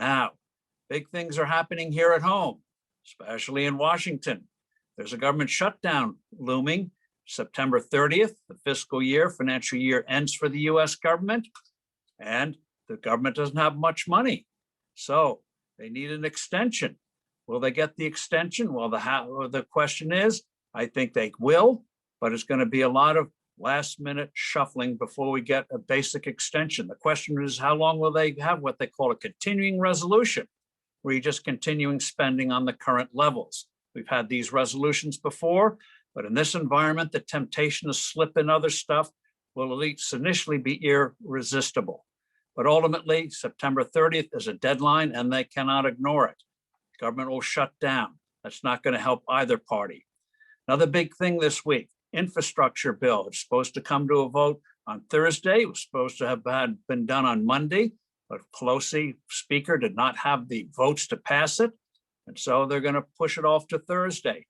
Now, big things are happening here at home, especially in Washington. There's a government shutdown looming. September 30th, the fiscal year, financial year ends for the US government, and the government doesn't have much money. So they need an extension. Will they get the extension? Well, the question is, I think they will, but it's going to be a lot of last minute shuffling before we get a basic extension. The question is, how long will they have what they call a continuing resolution, where you're just continuing spending on the current levels? We've had these resolutions before, but in this environment, the temptation to slip in other stuff will at least initially be irresistible. But ultimately, September 30th is a deadline and they cannot ignore it. Government will shut down. That's not going to help either party. Another big thing this week, infrastructure bill. It's supposed to come to a vote on Thursday. It was supposed to have been done on Monday, but Pelosi, Speaker, did not have the votes to pass it. And so they're going to push it off to Thursday.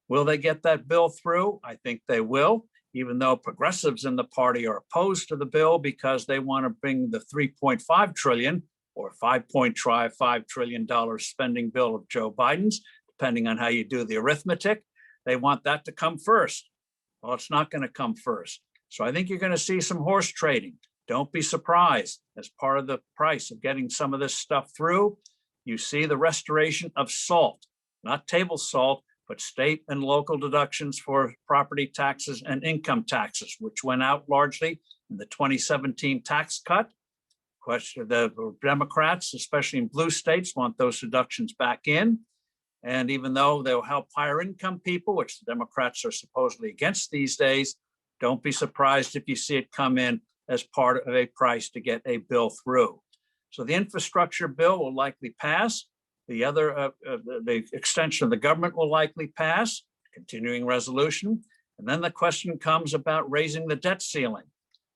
Will they get that bill through? I think they will, even though progressives in the party are opposed to the bill because they want to bring the $3.5 trillion or $5.5 trillion spending bill of Joe Biden's, depending on how you do the arithmetic. They want that to come first. Well, it's not going to come first. So I think you're going to see some horse trading. Don't be surprised. As part of the price of getting some of this stuff through, you see the restoration of SALT, not table salt, but state and local deductions for property taxes and income taxes, which went out largely in the 2017 tax cut. The Democrats, especially in blue states, want those deductions back in. And even though they'll help higher income people, which the Democrats are supposedly against these days, don't be surprised if you see it come in as part of a price to get a bill through. So the infrastructure bill will likely pass. The extension of the government will likely pass, continuing resolution. And then the question comes about raising the debt ceiling.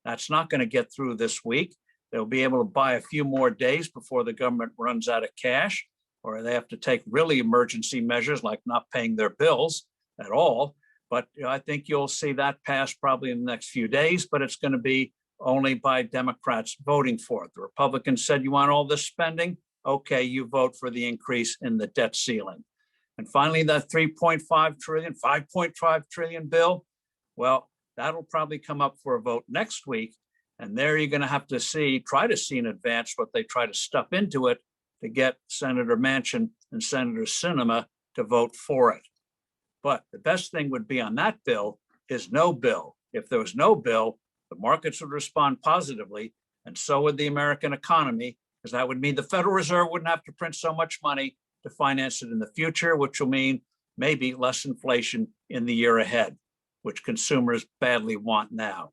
That's not going to get through this week. They'll be able to buy a few more days before the government runs out of cash, or they have to take really emergency measures like not paying their bills at all. But I think you'll see that pass probably in the next few days, but it's going to be only by Democrats voting for it. The Republicans said, you want all this spending? Okay, you vote for the increase in the debt ceiling. And finally, that 5.5 trillion bill, well, that'll probably come up for a vote next week. And there you're going to have to try to see in advance what they try to stuff into it to get Senator Manchin and Senator Sinema to vote for it. But the best thing would be on that bill is no bill. If there was no bill, the markets would respond positively, and so would the American economy, because that would mean the Federal Reserve wouldn't have to print so much money to finance it in the future, which will mean maybe less inflation in the year ahead, which consumers badly want now.